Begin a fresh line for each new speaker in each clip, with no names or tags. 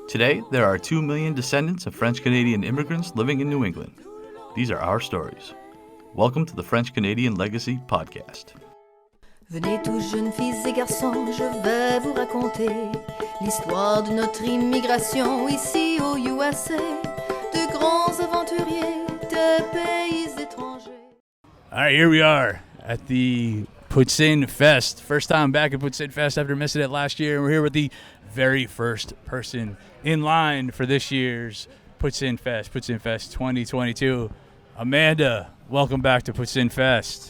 Today, there are 2 million descendants of French-Canadian immigrants living in New England. These are our stories. Welcome to the French-Canadian Legacy Podcast.
Venez tous jeunes filles et garçons, je vais vous raconter l'histoire de notre immigration ici au USA, de grands aventuriers, de pays étrangers.
All right, here we are at the PoutineFest. First time back at PoutineFest after missing it last year. We're here with the very first person in line for this year's PoutineFest 2022. Amanda, welcome back to PoutineFest.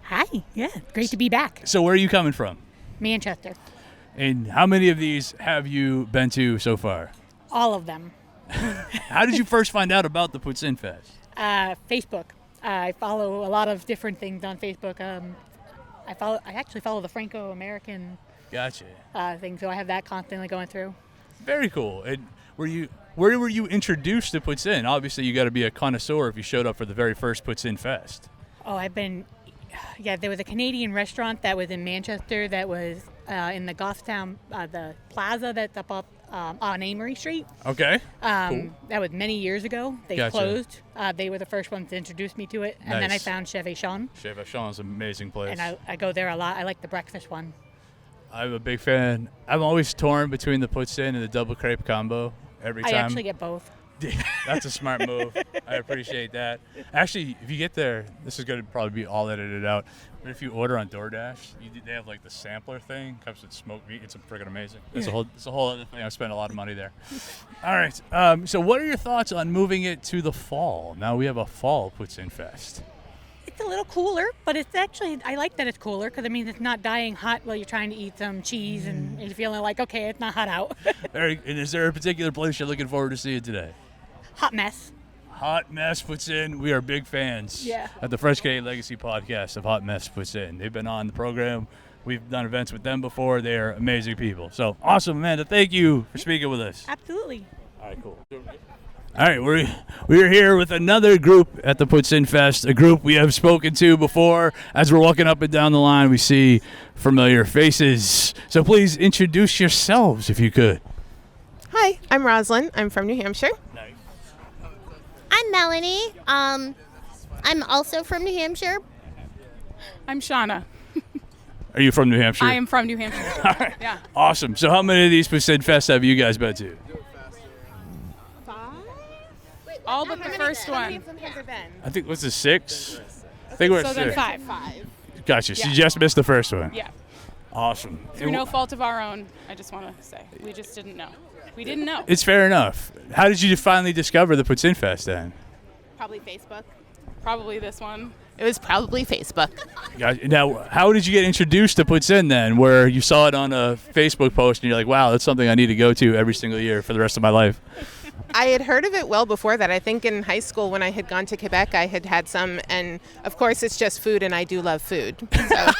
Hi, yeah, great to be back.
So where are you coming from?
Manchester.
And how many of these have you been to so far?
All of them.
How did you first find out about the PoutineFest?
Facebook. I follow a lot of different things on Facebook. I actually follow the Franco-American
Gotcha.
thing, so I have that constantly going through.
Very cool. And where were you introduced to Poutine? Obviously, you got to be a connoisseur if you showed up for the very first PoutineFest.
Oh, there was a Canadian restaurant that was in Manchester that was in the Goffstown, the plaza that's up on Amory Street.
Okay.
Cool. That was many years ago. They
Gotcha.
Closed. They were the first ones to introduce me to it. And then I
Nice.
found Chef Echon.
Chef Echon is an amazing place.
And I go there a lot. I like the breakfast one.
I'm a big fan. I'm always torn between the poutine and the double crepe combo every time.
I actually get both.
That's a smart move. I appreciate that. Actually, if you get there, this is going to probably be all edited out. But if you order on DoorDash, they have like the sampler thing. Comes with smoked meat. It's freaking amazing. It's a whole other thing. I spent a lot of money there. All right. So what are your thoughts on moving it to the fall? Now we have a fall PoutineFest.
It's a little cooler, but it's actually, I like that it's cooler because it means it's not dying hot while you're trying to eat some cheese and you're feeling like, okay, it's not hot out.
And is there a particular place you're looking forward to seeing today?
Hot mess.
Hot Mess Poutine. We are big fans at the French Canadian Legacy Podcast of Hot Mess Poutine. They've been on the program. We've done events with them before. They are amazing people. So awesome, Amanda. Thank you for speaking with us.
Absolutely.
All right, cool. All right, we're here with another group at the PoutineFest, a group we have spoken to before. As we're walking up and down the line, we see familiar faces. So please introduce yourselves if you could.
Hi, I'm Roslyn. I'm from New Hampshire.
Nice.
I'm Melanie. I'm also from New Hampshire.
I'm Shauna.
Are you from New Hampshire?
I am from New Hampshire.
All right.
Yeah.
Awesome. So how many of these PoutineFests have you guys been to?
All but the first
How many
one.
of them has there been?
I think, what's the 6? I think we're at
So then
6.
five.
Gotcha. So
Yeah.
you just missed the first one.
Yeah.
Awesome.
Through no fault of our own, I just want to say. We just didn't know. We didn't know.
It's fair enough. How did you finally discover the PoutineFest then?
Probably Facebook.
Probably this one.
It was probably Facebook.
Now, how did you get introduced to Poutine then, where you saw it on a Facebook post and you're like, wow, that's something I need to go to every single year for the rest of my life?
I had heard of it well before that. I think in high school when I had gone to Quebec, I had some. And, of course, it's just food, and I do love food. So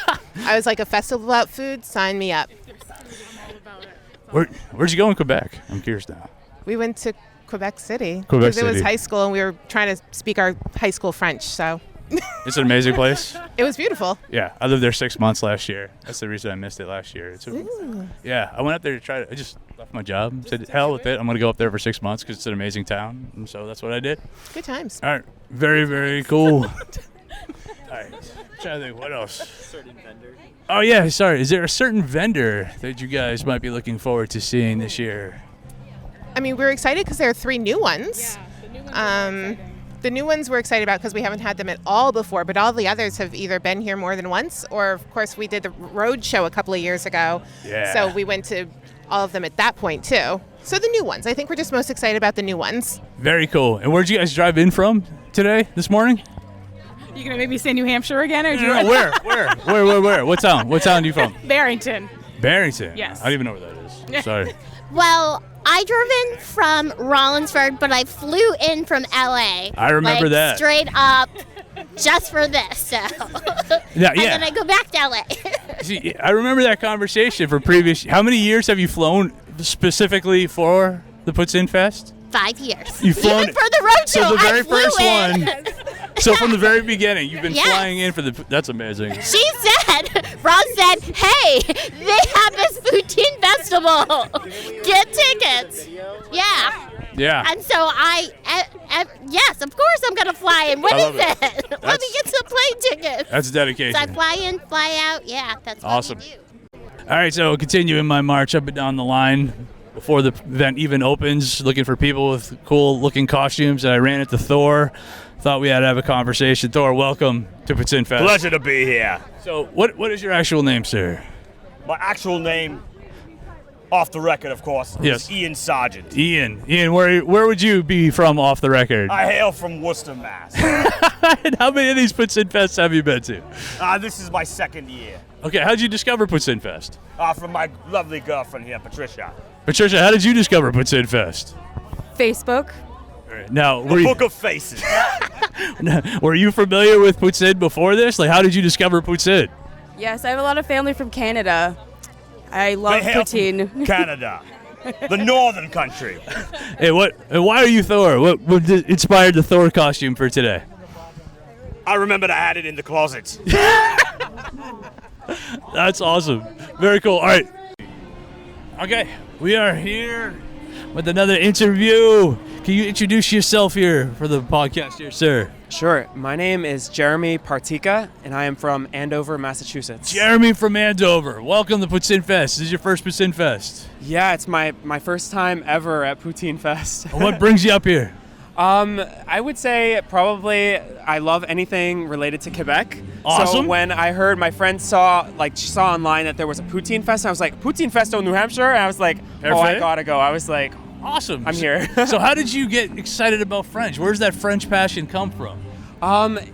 I was like, a festival about food? Sign me up.
Where'd you go in Quebec? I'm curious now.
We went to Quebec City.
Quebec
Because it was
City.
high school, and we were trying to speak our high school French. So
It's an amazing place.
it was beautiful.
Yeah, I lived there 6 months last year. That's the reason I missed it last year. Yeah, I went up there to try to. I just left my job. Said, hell with it. I'm going to go up there for 6 months because it's an amazing town. And so that's what I did.
Good times.
All right. Very, very cool. All right. Trying to think, what else? Certain vendor. Oh, yeah, sorry. Is there a certain vendor that you guys might be looking forward to seeing this year?
I mean, we're excited because there are 3 new ones.
Yeah, the new ones are exciting.
The new ones we're excited about because we haven't had them at all before, but all the others have either been here more than once, or of course we did the road show a couple of years ago.
Yeah.
So we went to all of them at that point too. So the new ones. I think we're just most excited about the new ones.
Very cool. And where'd you guys drive in from this morning?
You gonna make me say New Hampshire again, or do you
No, where? What town? What town are you from?
Barrington?
Barrington.
Yes.
I don't even know where that is. Sorry.
Well, I drove in from Rollinsford, but I flew in from LA.
I remember that.
Straight up, just for this. So.
Yeah.
And then I go back to LA.
See, I remember that conversation from previous. How many years have you flown specifically for the PoutineFest?
5 years.
You've flown.
Even for the road show,
So the very
I flew
first
in.
one. So from the very beginning, you've been
Yes.
flying in for the. That's amazing.
She said, Ross said, hey, they have this poutine festival. Get tickets. Yeah.
Yeah.
And so yes, of course I'm going to fly in. What
I
is
love it.
it? Let me
That's-
get some plane tickets.
That's dedication.
So I fly in, fly out. Yeah, that's what
Awesome.
we do.
All right, so continuing my march up and down the line before the event even opens, looking for people with cool-looking costumes, and I ran into Thor. Thought we had to have a conversation. Thor, welcome to PoutineFest.
Pleasure to be here.
So, what is your actual name, sir?
My actual name, off the record, of course,
Yes.
is Ian Sargent.
Ian, where would you be from off the record?
I hail from Worcester, Mass.
And how many of these PoutineFests have you been to?
This is my second year.
Okay, how'd you discover PoutineFest?
From my lovely girlfriend here, Patricia.
Patricia, how did you discover PoutineFest?
Facebook.
Now,
The Book of Faces.
were you familiar with Poutine before this? Like, how did you discover Poutine?
Yes, I have a lot of family from Canada. I love
They hail
poutine.
from Canada. The northern country.
Hey, and why are you Thor? What inspired the Thor costume for today?
I remembered I had it in the closet.
That's awesome. Very cool. All right. Okay, we are here with another interview. Can you introduce yourself here for the podcast here, sir?
Sure. My name is Jeremy Partika, and I am from Andover, Massachusetts.
Jeremy from Andover. Welcome to PoutineFest. This is your first PoutineFest.
Yeah, it's my first time ever at PoutineFest.
What brings you up here?
I would say probably I love anything related to Quebec.
Awesome.
So when I heard my friend saw online that there was a Poutine Fest, I was like, Poutine Fest in New Hampshire? And I was like, oh, I
Perfect.
gotta go. I was like,
Awesome.
I'm here.
So how did you get excited about French? Where's that French passion come from?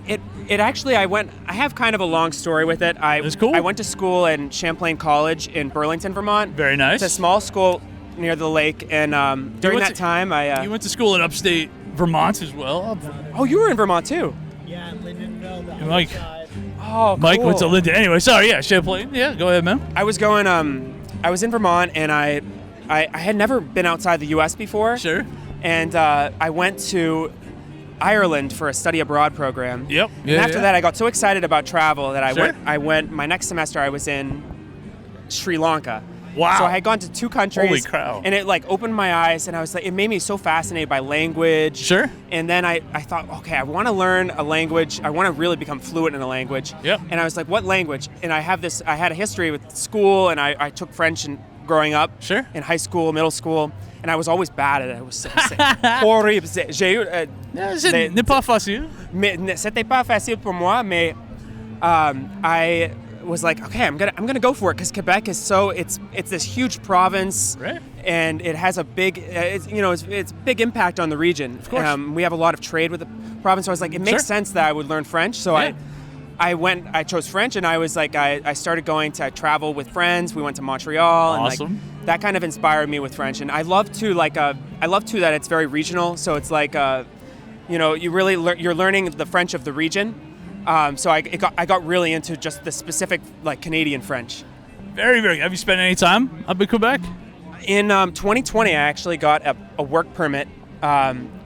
It actually, I have kind of a long story with it.
That's cool.
I went to school in Champlain College in Burlington, Vermont.
Very nice.
It's a small school near the lake, and during that time,
You went to school in upstate Vermont as well.
Oh, you were in Vermont too.
Yeah, Lindenville.
Mike.
Oh,
Mike
cool.
went to Linden. Anyway, sorry. Yeah, Champlain. Yeah, go ahead, man.
I was going. I was in Vermont, and I had never been outside the U.S. before.
Sure.
And I went to Ireland for a study abroad program.
Yep.
And after that, I got so excited about travel that
Sure.
I went. My next semester, I was in Sri Lanka.
Wow.
So I had gone to 2 countries.
Holy cow.
And it opened my eyes, and I was like, it made me so fascinated by language.
Sure.
And then I thought, okay, I want to learn a language. I want to really become fluent in a language.
Yep.
And I was like, what language? And I had a history with school, and I took French growing up.
Sure.
In high school, middle school, and I was always bad at it. I was horrible. J'ai eu.
N'est pas facile.
Mais c'était pas facile pour moi, mais I was like, okay, I'm gonna go for it because Quebec is it's this huge province,
Right.
and it has a big it's big impact on the region.
Of course.
We have a lot of trade with the province, so I was like, it makes
Sure.
sense that I would learn French. So
Yeah.
I chose French, and I was like, I started going to travel with friends. We went to Montreal,
Awesome.
and that kind of inspired me with French. And I love too that it's very regional. So it's like you really you're learning the French of the region. So I got really into just the specific Canadian French.
Very, very. Have you spent any time up in Quebec?
In 2020, I actually got a work permit.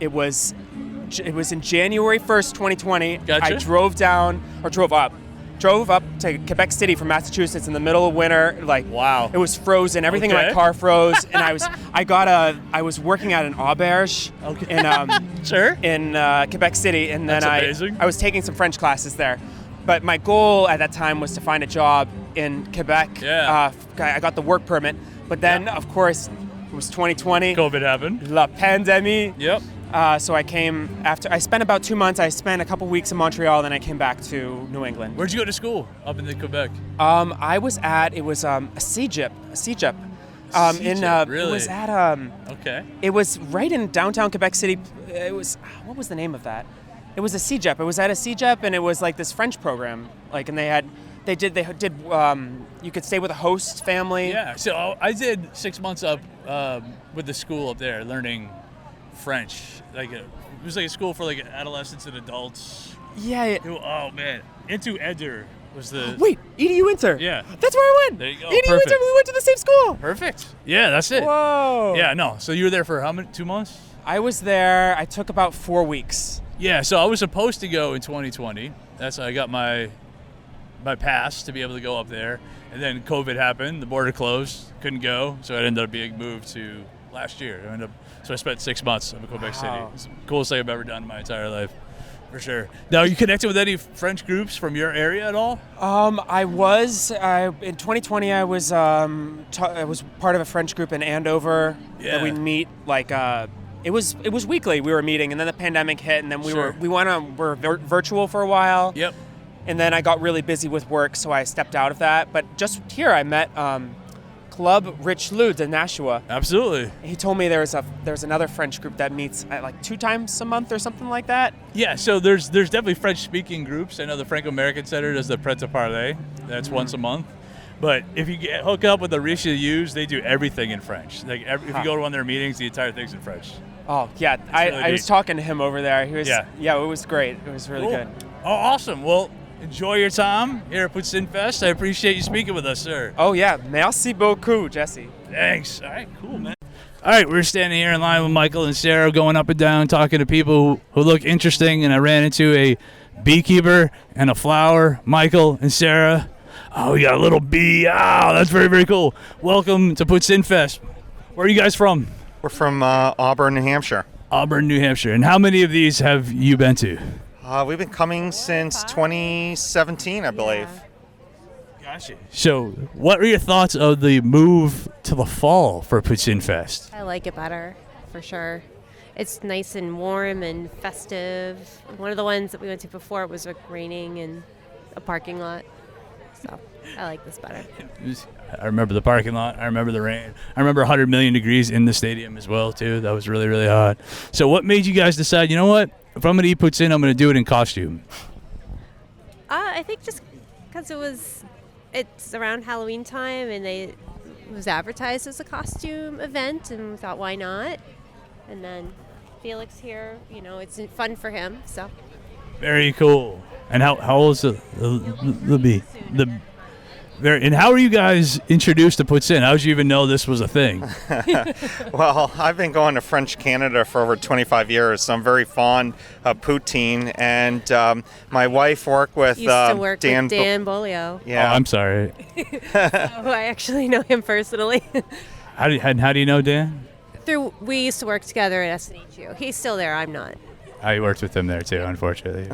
It was in January 1st, 2020.
Gotcha.
I drove up to Quebec City from Massachusetts in the middle of winter.
Wow.
It was frozen. Everything in
Okay.
my car froze, and I was working at an auberge
Sure.
in Quebec City, and then
That's amazing.
I was taking some French classes there. But my goal at that time was to find a job in Quebec.
Yeah.
I got the work permit, but then of course it was 2020.
COVID happened.
La pandemie.
Yep.
So I came after. I spent about 2 months. I spent a couple weeks in Montreal, then I came back to New England.
Where'd you go to school up in Quebec?
I was at a CEGEP.
Really?
It was at
Okay.
It was right in downtown Quebec City. It was, what was the name of that? It was a CEGEP. It was at a CEGEP, and it was like this French program. And they did you could stay with a host family.
Yeah. So I did 6 months up with the school up there learning French. It was like a school for adolescents and adults.
Yeah.
Oh man, Into Eder was the.
Wait, EDU Inter.
Yeah.
That's where I went.
There you go.
EDU
Perfect.
Inter. We went to the same school.
Perfect. Yeah, that's it.
Whoa.
Yeah, no. So you were there for how many? 2 months?
I was there. I took about 4 weeks.
Yeah, so I was supposed to go in 2020. That's how I got my pass to be able to go up there. And then COVID happened, the border closed, couldn't go, so it ended up being moved to last year. So I spent 6 months in Quebec City. It's the coolest thing I've ever done in my entire life, for sure. Now, are you connected with any French groups from your area at all?
I was in 2020. I was part of a French group in Andover that we'd meet like it was weekly. We were meeting, and then the pandemic hit, and then we were virtual for a while.
Yep.
And then I got really busy with work, so I stepped out of that. But just here, I met Club Richelieu de Nashua.
Absolutely.
He told me there's another French group that meets like 2 times a month or something like that.
Yeah, so there's definitely French-speaking groups. I know the Franco-American Center does the Pret-a-Parler. That's once a month. But if you hook up with the Richelieus, they do everything in French. Like if you go to one of their meetings, the entire thing's in French.
Oh, yeah. I was talking to him over there. He was, it was great. It was really good.
Oh, awesome. Well, enjoy your time here at PoutineFest. I appreciate you speaking with us, sir.
Oh, yeah. Merci beaucoup, Jesse.
Thanks. All right, cool, man. All right, we're standing here in line with Michael and Sarah, going up and down, talking to people who look interesting, and I ran into a beekeeper and a flower, Michael and Sarah. Oh, we got a little bee. Oh, that's very, very cool. Welcome to PoutineFest. Where are you guys from?
We're from Auburn, New Hampshire.
Auburn, New Hampshire. And how many of these have you been to?
We've been coming since 2017, I believe.
Gotcha. So, what are your thoughts of the move to the fall for PoutineFest?
I like it better, for sure. It's nice and warm and festive. One of the ones that we went to before was raining in a parking lot. So, I like this better.
I remember the parking lot. I remember the rain. I remember 100 million degrees in the stadium as well, too. That was really, really hot. So what made you guys decide, you know what? If I'm going to eat poutine, I'm going to do it in costume?
I think just because it's around Halloween time and it was advertised as a costume event, and we thought, why not? And then Felix here, it's fun for him, so.
Very cool. And how old is the bee? And how are you guys introduced to poutine? How did you even know this was a thing?
Well, I've been going to French Canada for over 25 years, so I'm very fond of poutine. And my wife worked with
used to work
Dan
with Dan Bolio.
Yeah. Oh, I'm sorry.
So I actually know him personally.
How do you know Dan?
We used to work together at NH. He's still there. I'm not.
I worked with him there too, unfortunately.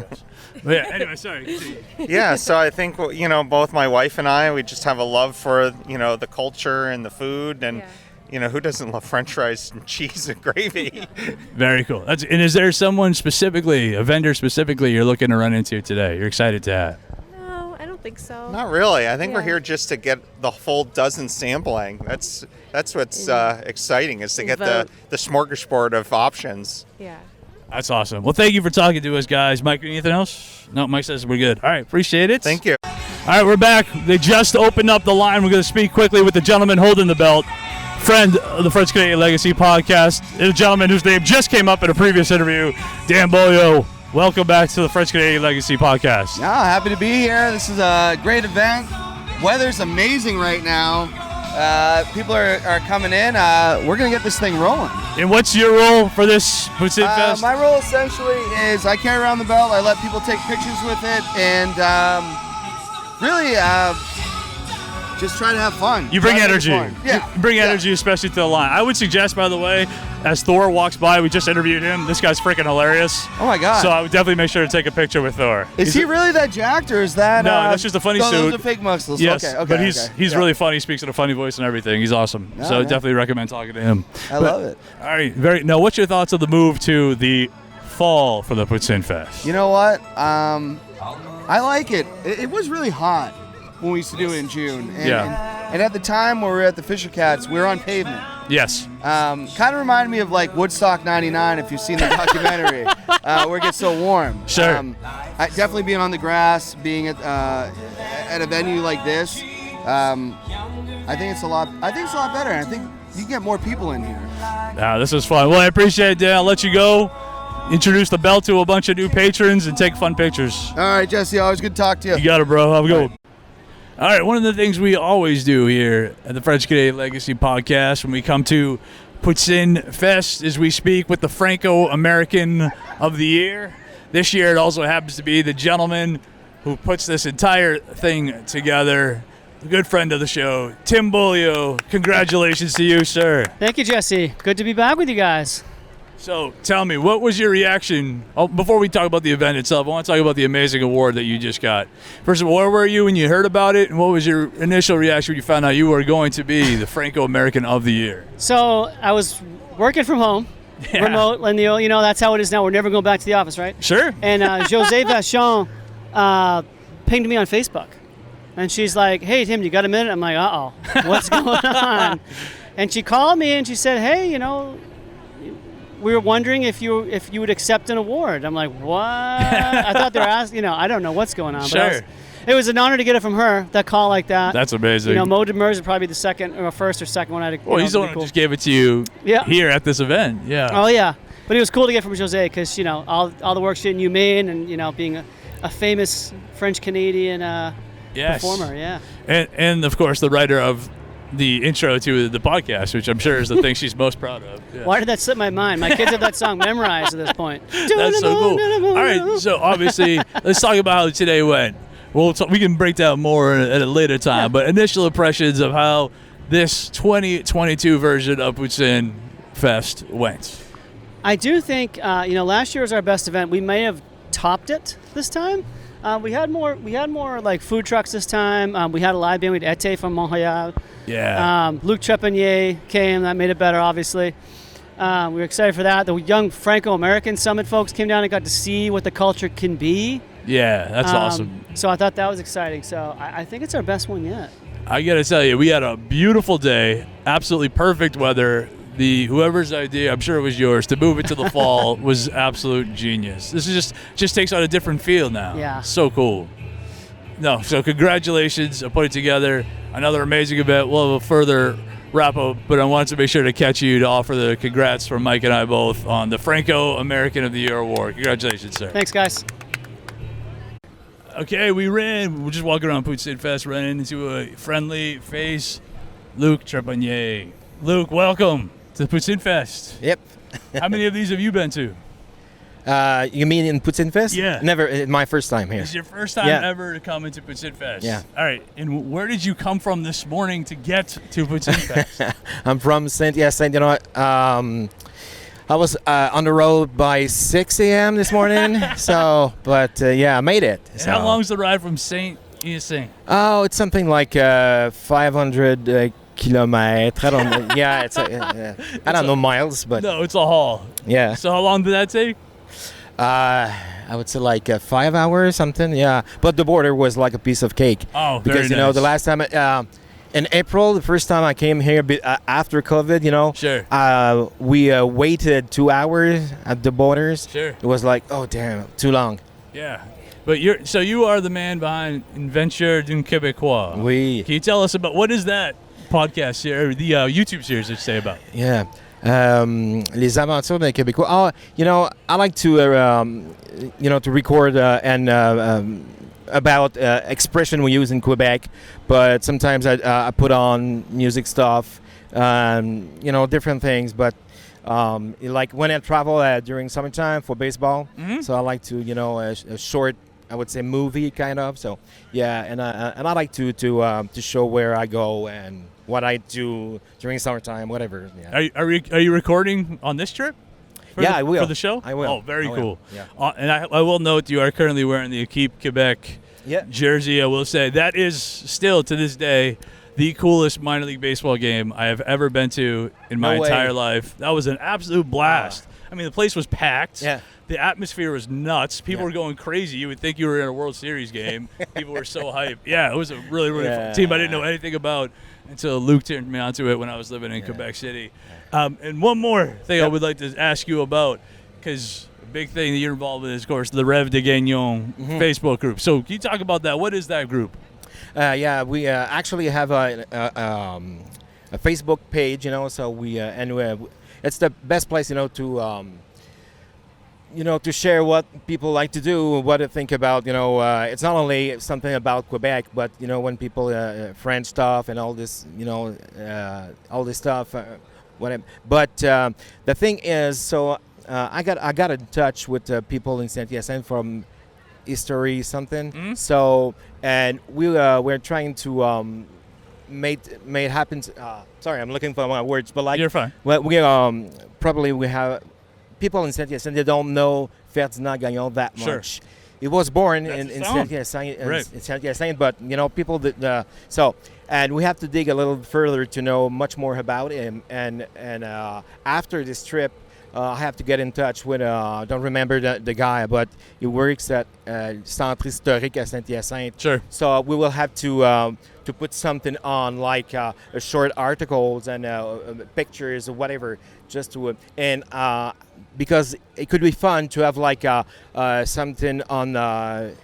But yeah, anyway, sorry.
Yeah, so I think, both my wife and I, we just have a love for, the culture and the food. And, who doesn't love French fries and cheese and gravy?
Very cool. And is there someone specifically, a vendor specifically, you're looking to run into today? You're excited to have?
No, I don't think so.
Not really. I think we're here just to get the full dozen sampling. That's what's exciting, is to get the smorgasbord of options.
Yeah.
That's awesome. Well, thank you for talking to us, guys. Mike, anything else? No, Mike says we're good. All right, appreciate it.
Thank you.
All right, we're back. They just opened up the line. We're going to speak quickly with the gentleman holding the belt, friend of the French Canadian Legacy podcast, and a gentleman whose name just came up in a previous interview, Dan Bolio. Welcome back to the French Canadian Legacy podcast.
Yeah, happy to be here. This is a great event. Weather's amazing right now. People are coming in. We're going to get this thing rolling.
And what's your role for this PoutineFest?
My role essentially is I carry around the belt. I let people take pictures with it, and really just try to have fun.
You bring energy.
Yeah.
You bring energy, especially to the line. I would suggest, by the way, as Thor walks by, we just interviewed him. This guy's freaking hilarious.
Oh, my God.
So I would definitely make sure to take a picture with Thor.
Is he really that jacked, or is that...
No, that's just a funny suit.
Those are fake muscles.
Yes,
okay,
but he's really funny. He speaks in a funny voice and everything. He's awesome. So definitely recommend talking to him.
I love it.
All right. Now, what's your thoughts of the move to the fall for the PoutineFest?
You know what? I like it. It was really hot when we used to do it in June. And at the time when we were at the Fisher Cats, we were on pavement.
Yes.
Kind of reminded me of like Woodstock 99, if you've seen the documentary, where it gets so warm.
Sure.
Definitely being on the grass, being at a venue like this, I think it's a lot better. I think you can get more people in here.
This was fun. Well, I appreciate it, Dan. I'll let you go. Introduce the belt to a bunch of new patrons and take fun pictures.
All right, Jesse. Always good to talk to you.
You got it, bro. Have a good one. All right, one of the things we always do here at the French Canadian Legacy podcast when we come to PoutineFest is we speak with the Franco-American of the Year. This year it also happens to be the gentleman who puts this entire thing together, a good friend of the show, Tim Bolio. Congratulations to you, sir.
Thank you, Jesse. Good to be back with you guys.
So tell me, what was your reaction? Oh, before we talk about the event itself, I want to talk about the amazing award that you just got. First of all, where were you when you heard about it, and what was your initial reaction when you found out you were going to be the Franco-American of the Year?
So I was working from home, remote, and you know that's how it is now. We're never going back to the office, right?
Sure.
And Jose Vachon pinged me on Facebook, and she's like, "Hey Tim, you got a minute?" I'm like, "Uh-oh, what's going on?" And she called me and she said, "Hey, you know, we were wondering if you would accept an award." I'm like, "What?" I thought they were asking, I don't know what's going on.
Sure.
But it was an honor to get it from her, that call like that.
That's amazing.
Mo Demers is probably the second or first or second one.
Well, he's the one who just gave it to you here at this event. Yeah.
Oh, yeah. But it was cool to get from Jose because, all the work she and you made and, being a famous French-Canadian performer. Yeah.
And, of course, the writer of the intro to the podcast, which I'm sure is the thing she's most proud of. Yeah.
Why did that slip my mind? My kids have that song memorized at this point.
That's so cool. All right, so obviously, let's talk about how today went. We can break down more at a later time, but initial impressions of how this 2022 version of PoutineFest went.
I do think, last year was our best event. We may have topped it this time. We had more like food trucks this time. We had a live band. We had Ete from Montreal.
Yeah.
Luc Trepanier came. That made it better, obviously. We were excited for that. The young Franco-American Summit folks came down and got to see what the culture can be.
Yeah, that's awesome.
So I thought that was exciting. So I think it's our best one yet.
I got to tell you, we had a beautiful day, absolutely perfect weather. Whoever's idea, I'm sure it was yours, to move it to the fall was absolute genius. This is just takes on a different feel now.
Yeah.
So cool. No, so congratulations on putting together another amazing event. We'll have a further wrap up, but I wanted to make sure to catch you to offer the congrats from Mike and I both on the Franco-American of the Year award. Congratulations, sir.
Thanks, guys.
Okay, we're just walking around PoutineFest, running into a friendly face, Luc Trepanier. Luc, welcome to PoutineFest.
Yep.
How many of these have you been to?
You mean in PoutineFest?
Yeah.
Never. My first time here.
This is your first time ever to come into PoutineFest?
Yeah.
All right. And where did you come from this morning to get to PoutineFest?
I'm from Saint. You know what? I was on the road by 6 a.m. this morning. I made it.
So. How long's the ride from Saint Hyacinthe?
Oh, it's something like 500 kilometers. I don't know. Yeah, I don't know miles, but
no, it's a haul.
Yeah.
So how long did that take?
I would say like 5 hours, something. Yeah, but the border was like a piece of cake.
Oh,
because
very nice.
The last time in April, the first time I came here after COVID,
Sure.
We waited 2 hours at the borders.
Sure.
It was like, oh damn, too long.
Yeah. But you are the man behind Venders d'un Québécois.
Oui.
Can you tell us about what is that podcast here, the YouTube series that you say about?
Yeah. Les aventures d'un Québécois. Oh, I like to, to record about expression we use in Quebec, but sometimes I put on music stuff, different things. But like when I travel during summertime for baseball, so I like to, a short, I would say, movie kind of. So yeah, and I like to show where I go and what I do during summertime, whatever. Yeah.
Are you recording on this trip?
I will.
For the show?
I will.
Oh, very cool.
Yeah.
And I will note you are currently wearing the Équipe Quebec jersey. I will say that is still to this day the coolest minor league baseball game I have ever been to in my entire life. That was an absolute blast. I mean, the place was packed.
Yeah.
The atmosphere was nuts. People were going crazy. You would think you were in a World Series game. People were so hyped. Yeah, it was a really, really fun team I didn't know anything about until Luke turned me onto it when I was living in Quebec City. And one more thing I would like to ask you about, because a big thing that you're involved with is, of course, the Rêve de Gagnon Facebook group. So can you talk about that? What is that group?
We actually have a Facebook page, so it's the best place, to share what people like to do, what to think about. It's not only something about Quebec, but when people French stuff and all this, all this stuff. Whatever. But the thing is, so I got in touch with people in Saint-Hyacinthe from history something. So and we're trying to made happen. Sorry, I'm looking for my words, but like
you're fine.
Well, we have people in Saint-Hyacinthe. They don't know Ferdinand Gagnon that much. He was born in Saint-Hyacinthe, but people that and we have to dig a little further to know much more about him. And after this trip, I have to get in touch with I don't remember the guy, but he works at Centre Historique at Saint-Hyacinthe.
Sure.
So we will have to put something on, like short articles and pictures or whatever, just to because it could be fun to have like something on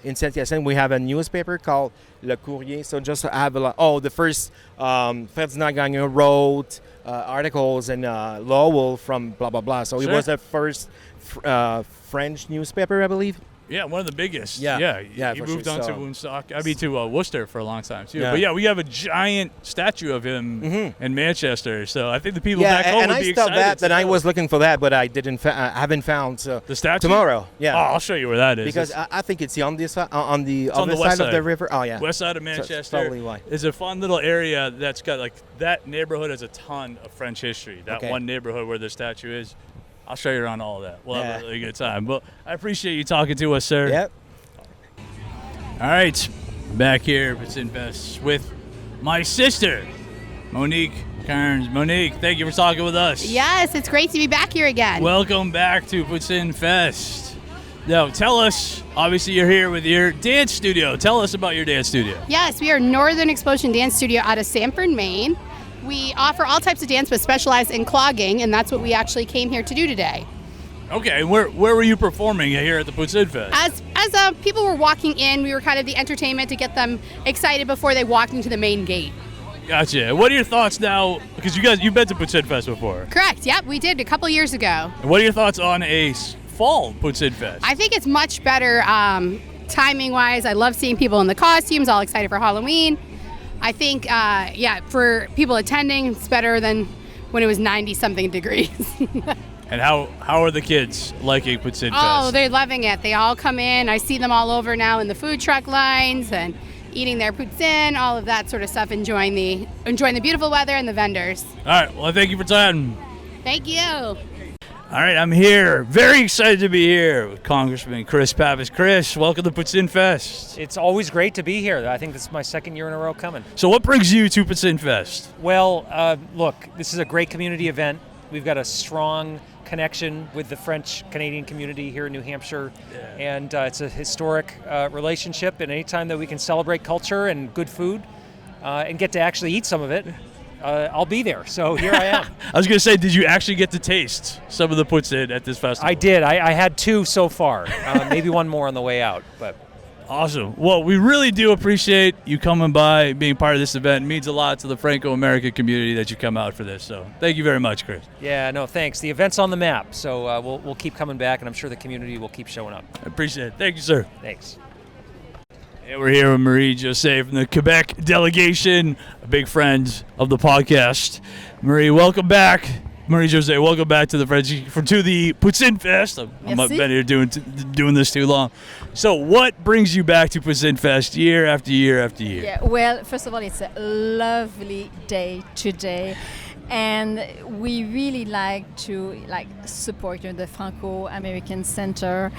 in Saint-Hyacinthe. We have a newspaper called Le Courrier, so just have the first Ferdinand Gagnon wrote articles in Lowell from blah blah blah. So it was the first French newspaper, I believe.
Yeah, one of the biggest.
Yeah,
He moved on to Woonsock. to Worcester for a long time too.
Yeah.
But yeah, we have a giant statue of him in Manchester. So I think the people back home would be excited.
That I was looking for that, but I haven't found. So
the statue
tomorrow. Yeah.
Oh, I'll show you where that is.
Because I think it's on this on the other
west
side of the river. Oh yeah.
West side of Manchester.
So that's probably why.
It's a fun little area that's got like that neighborhood has a ton of French history. That one neighborhood where the statue is. I'll show you around all of that. We'll have a really good time. But I appreciate you talking to us, sir.
Yep.
All right, back here at PoutineFest with my sister, Monique Carnes. Monique, thank you for talking with us.
Yes, it's great to be back here again.
Welcome back to PoutineFest. Now, tell us, obviously you're here with your dance studio. Tell us about your dance studio.
Yes, we are Northern Explosion Dance Studio out of Sanford, Maine. We offer all types of dance but specialize in clogging, and that's what we actually came here to do today.
Okay, where were you performing here at the PoutineFest?
As people were walking in, we were kind of the entertainment to get them excited before they walked into the main gate.
Gotcha. What are your thoughts now? Because you've been to PoutineFest before.
Correct. Yep, we did a couple years ago.
And what are your thoughts on a fall PoutineFest?
I think it's much better timing-wise. I love seeing people in the costumes, all excited for Halloween. I think, for people attending, it's better than when it was 90-something degrees.
And how are the kids liking PoutineFest?
Oh, they're loving it. They all come in. I see them all over now in the food truck lines and eating their poutine, all of that sort of stuff, enjoying the beautiful weather and the vendors.
All right, well, thank you for time.
Thank you.
All right, I'm here. Very excited to be here with Congressman Chris Pappas. Chris, welcome to PoutineFest.
It's always great to be here. I think this is my second year in a row coming.
So what brings you to PoutineFest?
Well, look, this is a great community event. We've got a strong connection with the French-Canadian community here in New Hampshire, and it's a historic relationship, and anytime that we can celebrate culture and good food and get to actually eat some of it, I'll be there. So here I am.
I was going to say, did you actually get to taste some of the poutine at this festival?
I did. I had 2 so far, maybe one more on the way out. But
awesome. Well, we really do appreciate you coming by, being part of this event. It means a lot to the Franco-American community that you come out for this. So thank you very much, Chris.
Yeah, no, thanks. The event's on the map, so we'll keep coming back, and I'm sure the community will keep showing up.
I appreciate it. Thank you, sir.
Thanks.
And we're here with Marie-Josée from the Quebec delegation, a big friend of the podcast. Marie, welcome back. Marie-Josée, welcome back to the PoutineFest. I've been here doing this too long. So what brings you back to PoutineFest year after year after year?
Yeah, well, first of all, it's a lovely day today. And we really like to support the Franco-American Center.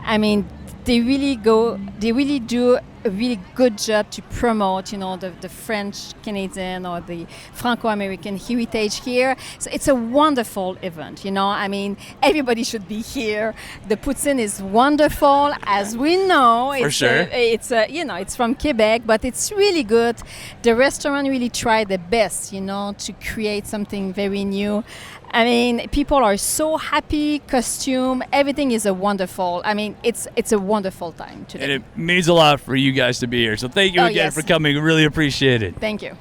I mean, they really do a really good job to promote, the French-Canadian or the Franco-American heritage here. So it's a wonderful event, I mean, everybody should be here. The poutine is wonderful, as we know.
For sure.
It's from Quebec, but it's really good. The restaurant really tried their best, to create something very new. I mean, people are so happy, costume, everything is wonderful. I mean, it's a wonderful time today.
And it means a lot for you guys to be here. So thank you again for coming. Really appreciate it.
Thank you.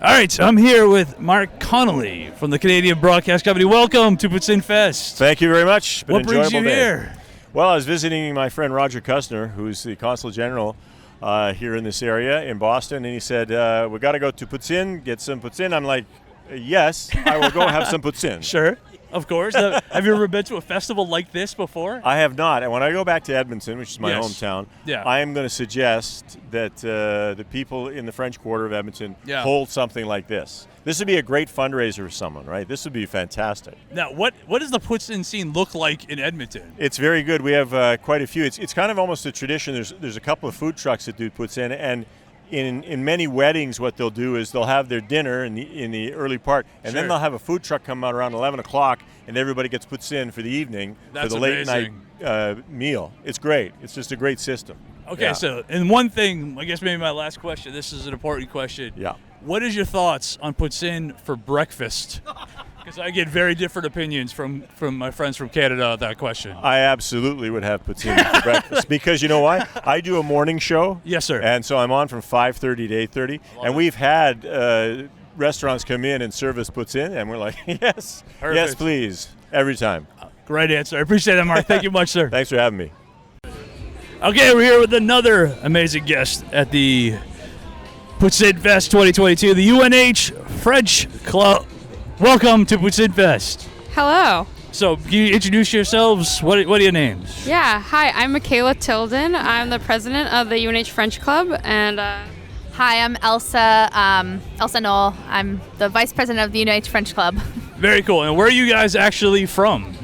All right, so I'm here with Mark Connolly from the Canadian Broadcast Company. Welcome to PoutineFest.
Thank you very much.
What brings you here?
Well, I was visiting my friend Roger Kustner, who's the Consul General here in this area in Boston, and he said, we got to go to Poutine, get some poutine. I'm like, yes, I will go have some poutine.
Sure. Of course. Have you ever been to a festival like this before?
I have not. And when I go back to Edmonton, which is my
Yes.
hometown,
Yeah.
I am going to suggest that the people in the French Quarter of Edmonton hold something like this. This would be a great fundraiser for someone, right? This would be fantastic.
Now, what does the Poutine scene look like in Edmonton?
It's very good. We have quite a few. It's kind of almost a tradition. There's a couple of food trucks that do poutine, and in many weddings, what they'll do is they'll have their dinner in the early part, and then
Sure.
they'll have a food truck come out around 11 o'clock, and everybody gets poutine for the evening
That's
for the late
amazing.
night meal. It's great. It's just a great system.
Okay,
Yeah.
so, and one thing, I guess maybe my last question, this is an important question.
Yeah.
What is your thoughts on poutine for breakfast? Because I get very different opinions from my friends from Canada on that question.
I absolutely would have poutine for breakfast because you know why? I do a morning show.
Yes, sir.
And so I'm on from 5:30 to 8:30, and we've had restaurants come in and serve us poutine, and we're like, yes,
Perfect.
yes, please, every time.
Great answer. I appreciate that, Mark. Thank you much, sir.
Thanks for having me.
Okay, we're here with another amazing guest at the PoutineFest 2022, the UNH French Club. Welcome to PoutineFest.
Hello.
So, can you introduce yourselves? What are your names?
Yeah, hi, I'm Michaela Tilden. I'm the president of the UNH French Club, and
Hi, I'm Elsa Knoll. I'm the vice president of the UNH French Club.
Very cool. And where are you guys actually from?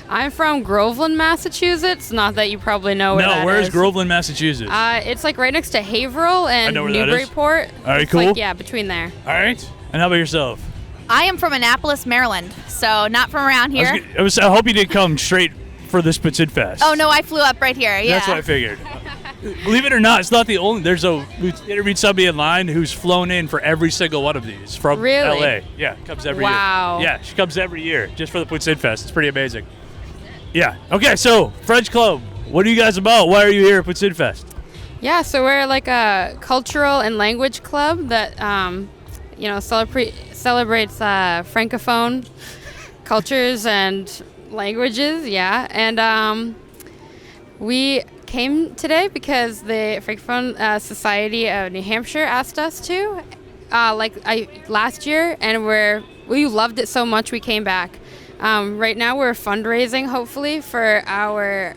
I'm from Groveland, Massachusetts. Not that you probably know where that is.
Where's Groveland, Massachusetts?
It's like right next to Haverhill and
know where that is.
Newburyport.
All right,
It's
cool.
Like, yeah, between there.
All right. And how about yourself?
I am from Annapolis, Maryland, so not from around here.
I hope you didn't come straight for this PoutineFest.
Oh no, I flew up right here. Yeah.
That's what I figured. Believe it or not, it's not the only. We interviewed somebody in line who's flown in for every single one of these from
Really?
LA. Yeah, comes every year.
Wow.
Yeah, she comes every year just for the PoutineFest. It's pretty amazing. Yeah. Okay, so French Club, what are you guys about? Why are you here at PoutineFest?
Yeah, so we're like a cultural and language club that celebrates francophone cultures and languages. Yeah, and we came today because the Francophone Society of New Hampshire asked us to, last year, and we loved it so much we came back. Right now we're fundraising, hopefully, for our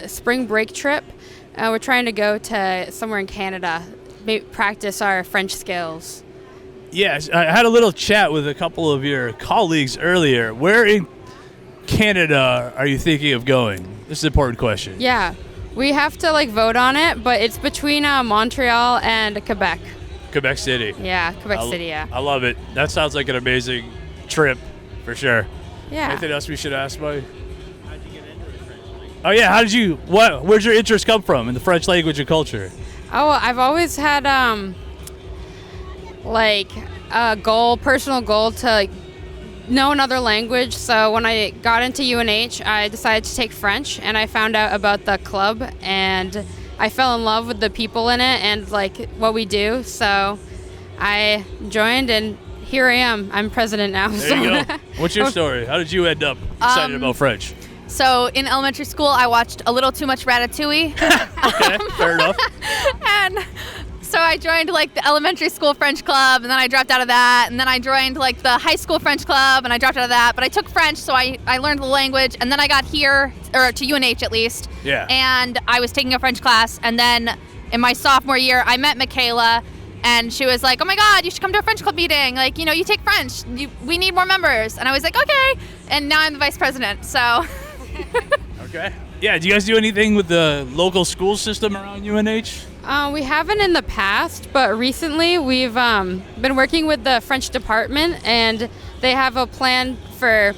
spring break trip. We're trying to go to somewhere in Canada, practice our French skills.
Yes, I had a little chat with a couple of your colleagues earlier. Where in Canada are you thinking of going? This is an important question.
Yeah, we have to vote on it, but it's between Montreal and Quebec.
Quebec City.
Yeah, Quebec City, yeah.
I love it. That sounds like an amazing trip, for sure.
Yeah.
Anything else we should ask, Mike? How'd you get into the French language? Where'd your interest come from in the French language and culture?
Oh, I've always had a personal goal to know another language. So when I got into UNH, I decided to take French, and I found out about the club, and I fell in love with the people in it and what we do. So I joined, and here I am. I'm president now.
There you go. What's your story? How did you end up excited about French?
So in elementary school, I watched a little too much Ratatouille.
Okay, fair enough.
And so I joined the elementary school French club, and then I dropped out of that, and then I joined the high school French club, and I dropped out of that. But I took French, so I learned the language, and then I got here, or to UNH at least.
Yeah.
And I was taking a French class, and then in my sophomore year, I met Michaela, and she was like, "Oh my God, you should come to a French club meeting. You take French. We need more members." And I was like, "Okay." And now I'm the vice president. So.
Okay. Yeah. Do you guys do anything with the local school system around UNH?
We haven't in the past, but recently we've been working with the French department, and they have a plan for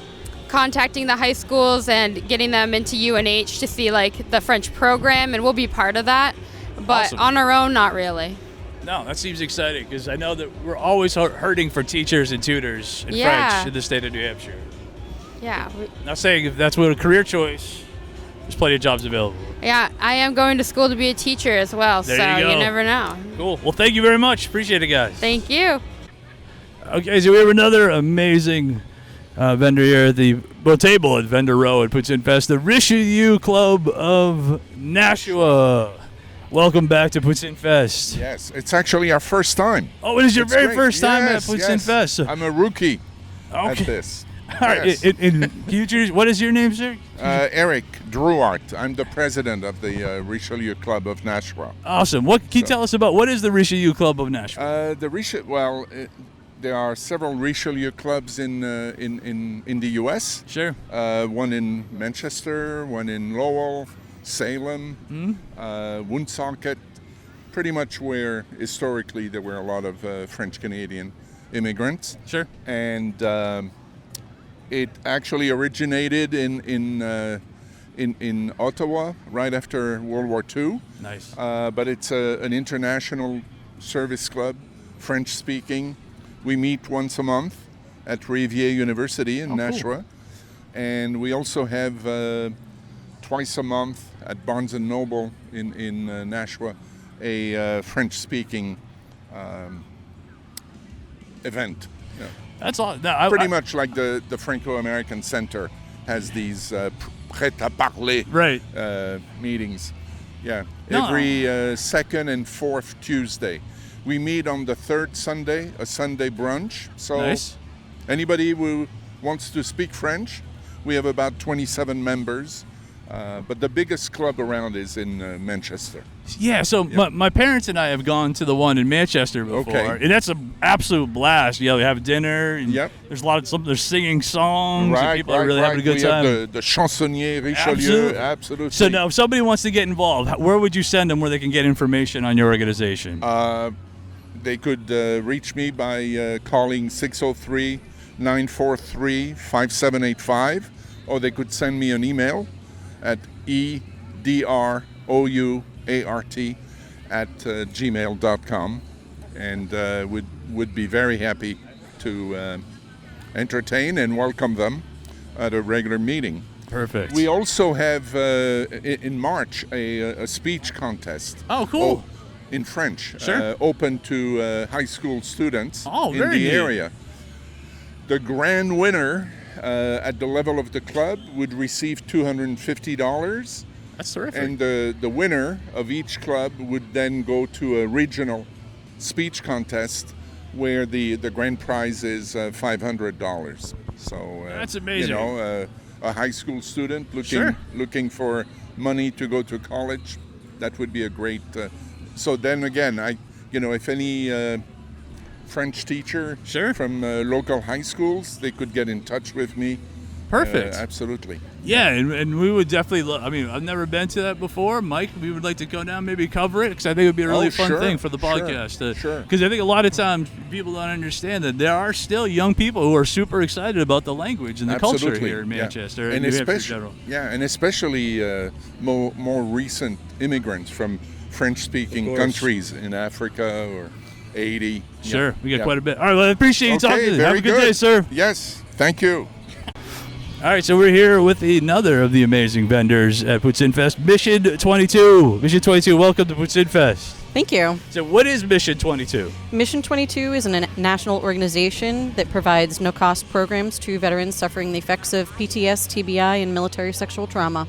contacting the high schools and getting them into UNH to see the French program, and we'll be part of that. But
Awesome.
On our own, not really.
No, that seems exciting because I know that we're always hurting for teachers and tutors in French in the state of New Hampshire.
Yeah.
Not saying if that's what a career choice, there's plenty of jobs available.
Yeah, I am going to school to be a teacher as well,
There
so
you go.
you never know.
Cool. Well, thank you very much. Appreciate it, guys.
Thank you.
Okay, so we have another amazing vendor here at the table at Vendor Row at PoutineFest, the Richelieu Club of Nashua. Welcome back to PoutineFest.
Yes, it's actually our first time.
Oh, it is your
It's
very
great.
first time
Yes,
at PoutineFest.
yes. I'm a rookie at
Okay.
this.
All right.
Yes.
Can you introduce, what is your name, sir?
Eric Drouart. I'm the president of the Richelieu Club of Nashua.
Awesome. What can you tell us about what is the Richelieu Club of Nashua?
There are several Richelieu clubs in the U.S.
Sure.
One in Manchester, one in Lowell, Salem, Woonsocket. Pretty much where historically there were a lot of French Canadian immigrants.
Sure.
And it actually originated in Ottawa right after World War II.
Nice.
But it's an international service club, French speaking. We meet once a month at Richelieu University in Nashua. And we also have twice a month at Barnes & Noble in Nashua a French-speaking event. Yeah.
That's all.
Pretty much like the Franco-American Center has these prêt-à-parler meetings. Yeah, every second and fourth Tuesday. We meet on the third Sunday, a Sunday brunch. So anybody who wants to speak French, we have about 27 members. But the biggest club around is in Manchester.
Yeah, so my parents and I have gone to the one in Manchester before, and that's an absolute blast. Yeah, we have dinner, and there's a lot of they're singing songs, and people are really having a good time.
Have the Chansonnier Richelieu, absolutely.
So now, if somebody wants to get involved, where would you send them where they can get information on your organization?
They could reach me by calling 603-943-5785, or they could send me an email at edrouart@gmail.com, and would be very happy to entertain and welcome them at a regular meeting.
Perfect.
We also have in March a speech contest.
Oh, cool.
In French,
Sure.
open to high school students in
very
the
neat.
area. The grand winner at the level of the club would receive $250.
That's terrific.
And the winner of each club would then go to a regional speech contest where the grand prize is $500. So
that's amazing.
A high school student looking for money to go to college, that would be a great. So then again, if any French teacher from local high schools, they could get in touch with me.
Perfect.
Absolutely.
Yeah, and we would definitely I've never been to that before. Mike, we would like to go down, maybe cover it, because I think it would be a really fun thing for the podcast.
Sure.
Because I think a lot of times people don't understand that there are still young people who are super excited about the language and the culture here in Manchester and New Hampshire in general.
Yeah, and especially more recent immigrants from French-speaking countries in Africa or Haiti.
Sure, we got quite a bit. All right, well, I appreciate you talking. Have a good day, sir.
Yes, thank you.
All right, so we're here with another of the amazing vendors at PoutineFest, Mission 22. Mission 22, welcome to PoutineFest.
Thank you.
So what is Mission 22?
Mission 22 is a national organization that provides no-cost programs to veterans suffering the effects of PTS, TBI, and military sexual trauma.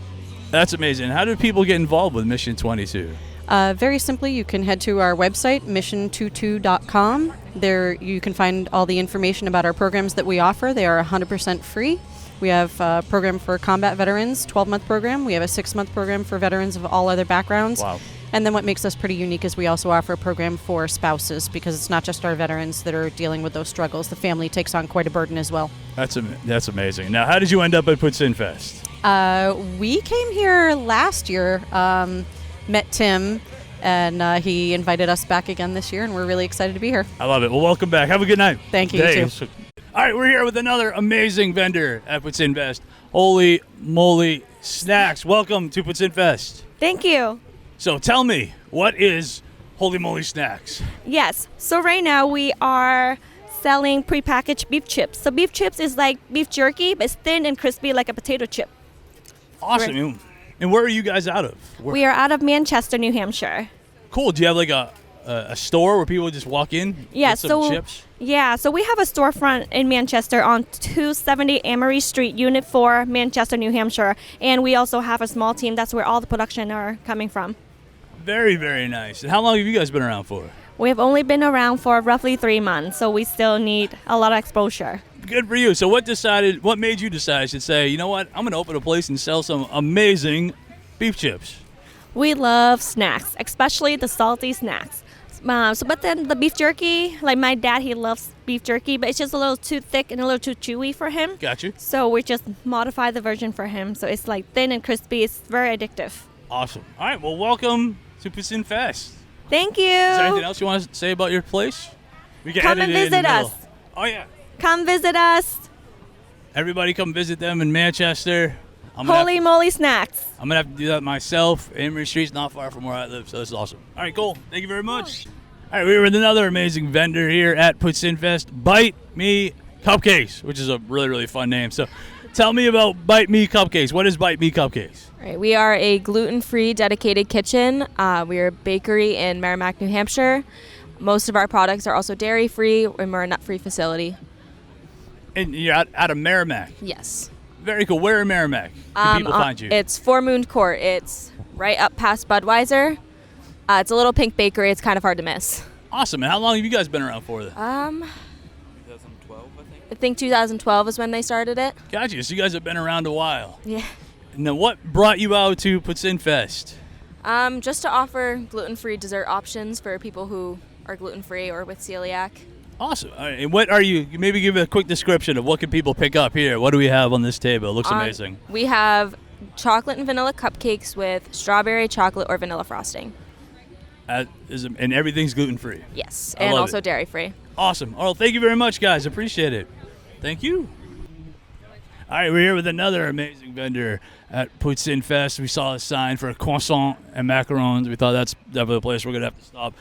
That's amazing. How do people get involved with Mission 22?
Very simply, you can head to our website, mission22.com. There you can find all the information about our programs that we offer. They are 100% free. We have a program for combat veterans, 12-month program. We have a 6-month program for veterans of all other backgrounds.
Wow.
And then what makes us pretty unique is we also offer a program for spouses, because it's not just our veterans that are dealing with those struggles. The family takes on quite a burden as well.
That's amazing. Now, how did you end up at PoutineFest?
We came here last year, met Tim, and he invited us back again this year, and we're really excited to be here.
I love it. Well, welcome back. Have a good night.
Thank you, you too.
All right, we're here with another amazing vendor at PoutineFest. Holy moly snacks. Welcome to PoutineFest.
Thank you.
So tell me, what is Holy Moly Snacks?
Yes. So right now we are selling prepackaged beef chips. So beef chips is like beef jerky, but it's thin and crispy like a potato chip.
Awesome. And where are you guys out of?
We are out of Manchester, New Hampshire.
Cool. Do you have like a store where people just walk in?
Yeah.
Get some chips?
Yeah. So we have a storefront in Manchester on 270 Amory Street, Unit 4, Manchester, New Hampshire. And we also have a small team. That's where all the production are coming from.
Very, very nice. And how long have you guys been around for?
We have only been around for roughly 3 months, so we still need a lot of exposure.
good for you. So what made you decide to say, you know what, I'm going to open a place and sell some amazing beef chips?
We love snacks, especially the salty snacks. But then the beef jerky, like my dad, he loves beef jerky, but it's just a little too thick and a little too chewy for him.
Got you.
So we just modify the version for him. So it's like thin and crispy. It's very addictive.
Awesome. All right, well, welcome to PoutineFest.
Thank you.
Is there anything else you want to say about your place? We can
Come
edit
and
it in the
visit
middle.
us.
Oh, yeah.
Come visit us.
Everybody come visit them in Manchester.
Holy moly snacks.
I'm going to have to do that myself. Amory Street's not far from where I live, so this is awesome. All right, cool. Thank you very much. All right, we were with another amazing vendor here at PoutineFest, Bite Me Cupcakes, which is a really, really fun name. So tell me about Bite Me Cupcakes. What is Bite Me Cupcakes?
Right, we are a gluten-free dedicated kitchen. We are a bakery in Merrimack, New Hampshire. Most of our products are also dairy-free, and we're a nut-free facility.
And you're out of Merrimack?
Yes.
Very cool. Where in Merrimack can people find you?
It's 4 Moon Court. It's right up past Budweiser. It's a little pink bakery. It's kind of hard to miss.
Awesome. And how long have you guys been around for?
2012, I think 2012 is when they started it.
Gotcha. So you guys have been around a while.
Yeah.
Now, what brought you out to PoutineFest?
Just to offer gluten-free dessert options for people who are gluten-free or with celiac.
Awesome. All right. And what are you? Maybe give a quick description of what can people pick up here. What do we have on this table? It looks amazing.
We have chocolate and vanilla cupcakes with strawberry, chocolate, or vanilla frosting.
And everything's gluten-free.
Yes, and also dairy-free.
Awesome. All right, thank you very much, guys. Appreciate it. Thank you. All right, we're here with another amazing vendor at PoutineFest. We saw a sign for croissant and macarons. We thought that's definitely a place we're going to have to stop.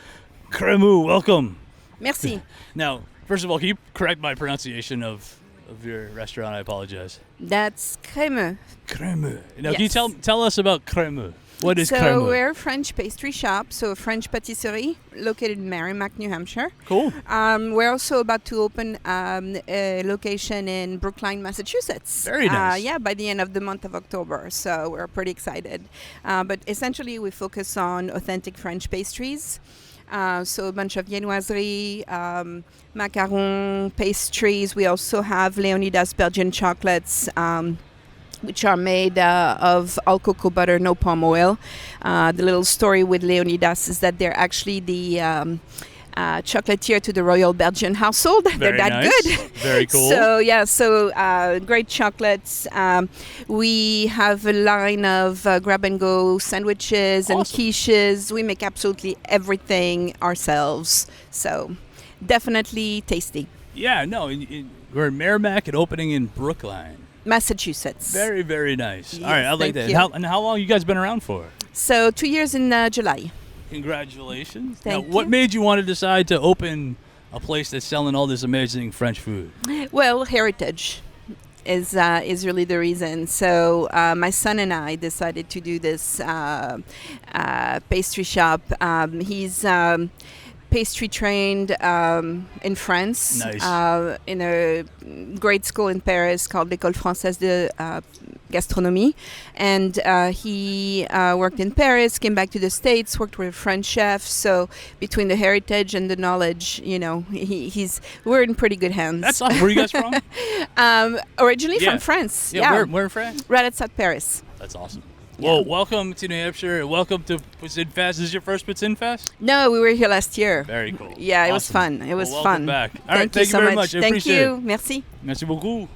Crémeux, welcome.
Merci.
Now, first of all, can you correct my pronunciation of your restaurant? I apologize.
That's Crémeux.
Crémeux. Now,
Yes.
can you tell us about Crémeux? What is
so
Crémeux?
we're a French pastry shop, so a French patisserie located in Merrimack, New Hampshire.
Cool.
We're also about to open a location in Brookline, Massachusetts.
Very nice.
Yeah, by the end of the month of October. So we're pretty excited. But essentially, we focus on authentic French pastries. So a bunch of viennoiserie, macaron, pastries. We also have Leonidas Belgian chocolates, which are made of all cocoa butter, no palm oil. The little story with Leonidas is that they're actually the chocolatier to the royal Belgian household.
Very
They're that
nice.
good.
Very cool.
So great chocolates. We have a line of grab-and-go sandwiches and quiches. We make absolutely everything ourselves. So definitely tasty.
Yeah, no, we're in Merrimack and opening in Brookline,
Massachusetts.
Very, very nice.
Yes,
All right, I like
thank
that.
you.
And how long you guys been around for?
So 2 years in July.
Congratulations.
Thank
now, what made you want to decide to open a place that's selling all this amazing French food?
Well, heritage is really the reason. So my son and I decided to do this pastry shop. He's pastry trained in France,
Nice.
in a grade school in Paris called l'École Française de Gastronomie, and he worked in Paris, came back to the States, worked with a French chef. So between the heritage and the knowledge, we're in pretty good hands.
That's awesome. Where are you guys from?
Originally
Yeah.
from France.
Yeah, where in France?
Right outside Paris.
That's awesome. Well, welcome to New Hampshire. Welcome to PoutineFest. This is your first PoutineFest?
No, we were here last year.
Very cool.
Yeah, it was
Awesome.
fun. It was
Well,
fun.
welcome back. All right,
Thank you
thank you
so
very
much.
much. I
Thank
appreciate
you.
it.
Merci.
Merci beaucoup.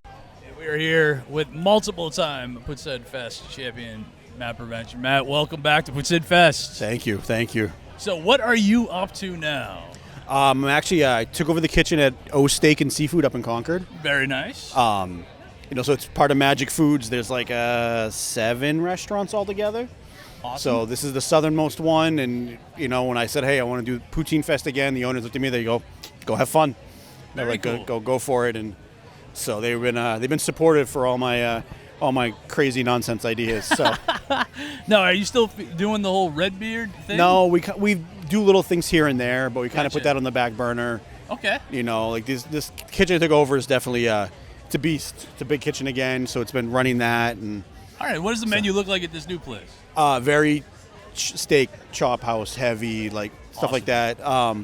We are here with multiple-time PoutineFest champion Matt Prevention. Matt, welcome back to PoutineFest.
Thank you. Thank you.
So what are you up to now?
Actually, I took over the kitchen at O Steak and Seafood up in Concord.
Very nice.
So it's part of Magic Foods. There's like 7 restaurants altogether.
Awesome.
So this is the southernmost one, and when I said, "Hey, I want to do PoutineFest again," the owners looked at me. They go have fun. They're like,
cool.
go for it, and so they've been supportive for all my crazy nonsense ideas. So
No, are you still doing the whole red beard thing?
no, we do little things here and there, but we kind of
Gotcha.
put that on the back burner.
Okay.
Like this kitchen I took over is definitely it's a beast. It's a big kitchen again, so it's been running that. And
All right, what does the menu look like at this new place?
very steak chop house heavy, like stuff like that. A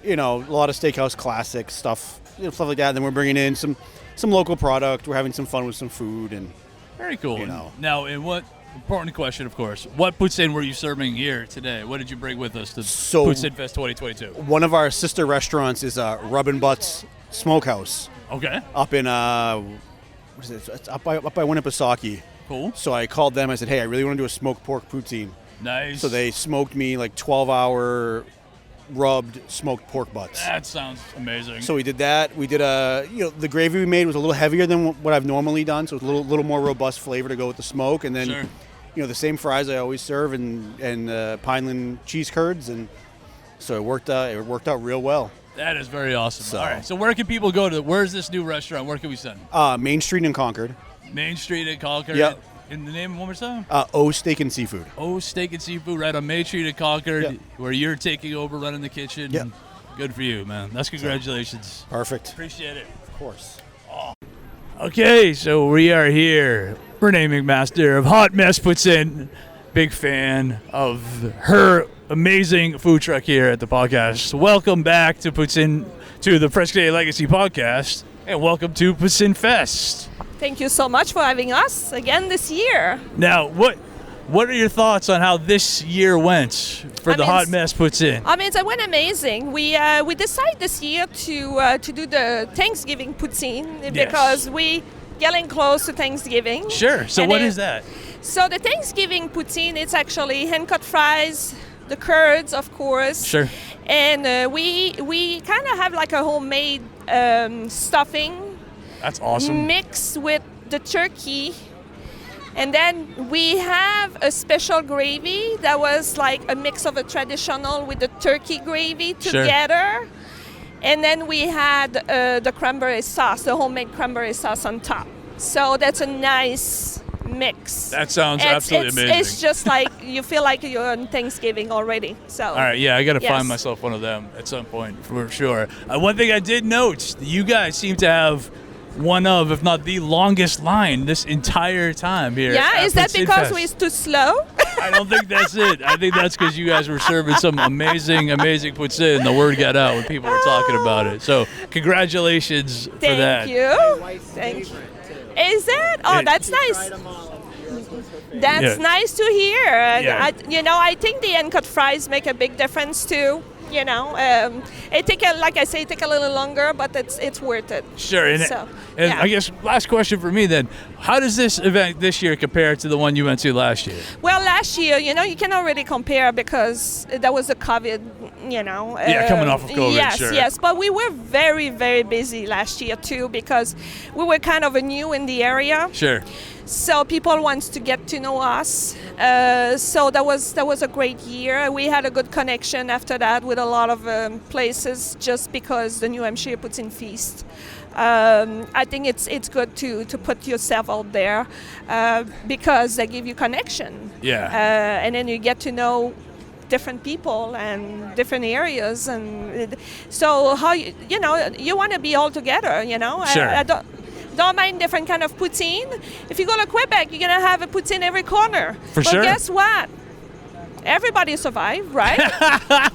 lot of steakhouse classic stuff. stuff like that. And then we're bringing in some local product. We're having some fun with some food and
very cool.
You know.
Now, and what important question, of course? What poutine were you serving here today? What did you bring with us to PoutineFest 2022?
One of our sister restaurants is Rub and Butts Smokehouse.
Okay.
Up in what is it? It's up by Winnipesaukee.
Cool.
So I called them. I said, hey, I really want to do a smoked pork poutine.
Nice.
So they smoked me like 12-hour rubbed smoked pork butts.
That sounds amazing.
So we did that. We did the gravy we made was a little heavier than what I've normally done, so it's a little more robust flavor to go with the smoke. And then,
Sure.
The same fries I always serve and Pineland cheese curds, and so it worked out real well.
That is very awesome.
So-
All right. So where can people go to? Where's this new restaurant? Where can we send?
Main Street in Concord.
Main Street in Concord.
Yep.
In the name one more time?
O Steak and Seafood.
O Steak and Seafood, right on Main Street in Concord,
Yep.
where you're taking over running the kitchen.
Yep.
Good for you, man. That's congratulations.
Perfect.
Appreciate it.
Of course.
Okay, so we are here. Renee McMaster of Hot Mess Poutine. Big fan of her amazing food truck here at the podcast. Welcome back to the French Canadian Legacy podcast, and welcome to PoutineFest.
Thank you so much for having us again this year.
Now, what are your thoughts on how this year went for the Hot Mess Poutine?
I mean, it went amazing. We decided this year to do the Thanksgiving poutine because we getting close to Thanksgiving.
Sure. So what is that?
So the Thanksgiving poutine, it's actually hand-cut fries, the curds, of course.
Sure.
And we kind of have like a homemade stuffing.
That's awesome.
Mixed with the turkey. And then we have a special gravy that was like a mix of a traditional with the turkey gravy together. Sure. And then we had the cranberry sauce, the homemade cranberry sauce on top. So that's a nice mix.
That sounds absolutely amazing.
It's just like you feel like you're on Thanksgiving already. So.
All right, yeah, I got to find myself one of them at some point for sure. One thing I did note, you guys seem to have one of, if not the longest line this entire time here.
Yeah, is that because we're too slow?
I don't think that's it. I think that's because you guys were serving some amazing poutine. The word got out when people were talking about it. So congratulations for that.
Thank you. Thank you. Is that? Oh, that's nice. That's nice to hear. I think the uncut fries make a big difference too. It take a little longer, but it's worth it.
Sure. And I guess last question for me then, how does this event this year compare to the one you went to last year?
Well, last year, you cannot really compare because that was a COVID,
coming off of COVID,
Yes, but we were very, very busy last year too because we were kind of new in the area.
Sure.
So people want to get to know us. So that was a great year. We had a good connection after that with a lot of places just because the New Hampshire Poutine Feast. I think it's good to put yourself out there because they give you connection.
Yeah.
And then you get to know different people and different areas, and so how you want to be all together.
Sure.
I don't mind different kind of poutine. If you go to Quebec, you're gonna have a poutine every corner.
For sure.
But guess what? Everybody survived, right?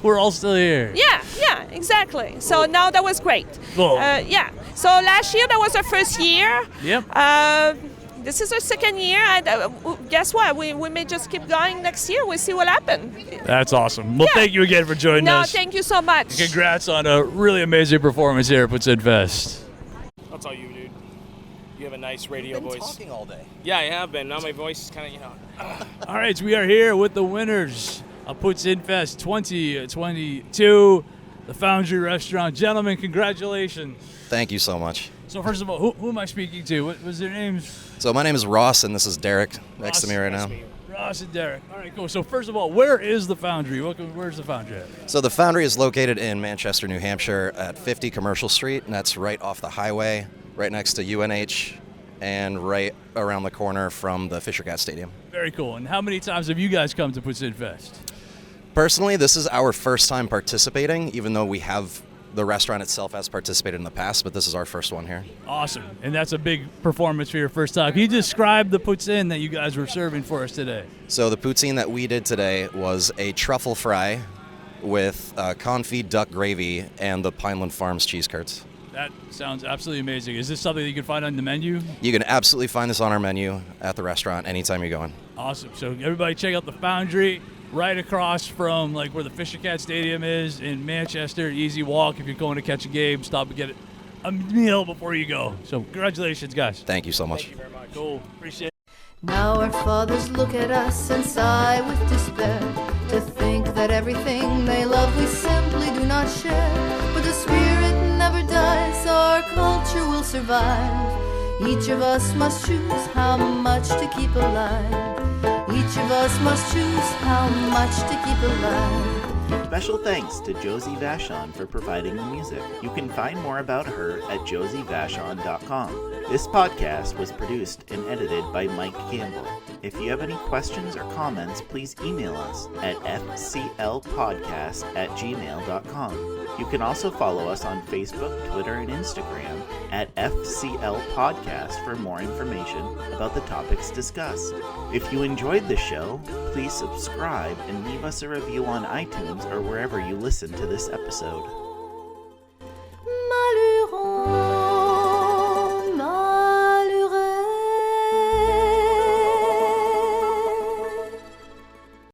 We're all still here.
Yeah, exactly. So now that was great.
Cool.
So last year that was our first year.
Yep.
This is our second year, and guess what? We may just keep going next year. We'll see what happens.
That's awesome. Well, thank you again for joining us.
No, thank you so much.
Congrats on a really amazing performance here at PoutineFest.
That's all you, dude. You have a nice radio voice.
Talking all day.
Yeah, I have been. Now my voice is kind of,
All right, so we are here with the winners of PoutineFest 2022, the Foundry Restaurant. Gentlemen, congratulations.
Thank you so much.
So first of all, who am I speaking to? What was their names?
So my name is Ross, and this is Derek next to me right now.
Ross and Derek. All right, cool. So first of all, where is the Foundry? Where's the Foundry at?
So the Foundry is located in Manchester, New Hampshire at 50 Commercial Street, and that's right off the highway, right next to UNH, and right around the corner from the Fisher Cat Stadium.
Very cool. And how many times have you guys come to PoutineFest?
Personally, this is our first time participating, even though we have the restaurant itself has participated in the past, but this is our first one here.
Awesome. And that's a big performance for your first time. Can you describe the poutine that you guys were serving for us today?
So the poutine that we did today was a truffle fry with confit duck gravy and the Pineland Farms cheese curds.
That sounds absolutely amazing. Is this something that you can find on the menu?
You can absolutely find this on our menu at the restaurant anytime you're going.
Awesome. So everybody check out the Foundry right across from like where the Fisher Cat Stadium is in Manchester. Easy walk if you're going to catch a game. Stop and get a meal before you go. So congratulations, guys.
Thank you so much.
Thank you very much. Cool. Appreciate it.
Now our fathers look at us and sigh with despair, to think that everything they love we simply do not share. But the spirit never dies, our culture will survive. Each of us must choose how much to keep alive. Each of us must choose how much to keep alive.
Special thanks to Josie Vachon for providing the music. You can find more about her at josievachon.com. This podcast was produced and edited by Mike Campbell. If you have any questions or comments, please email us at fclpodcast@gmail.com. You can also follow us on Facebook, Twitter, and Instagram at FCL Podcast for more information about the topics discussed. If you enjoyed the show, please subscribe and leave us a review on iTunes or wherever you listen to this episode.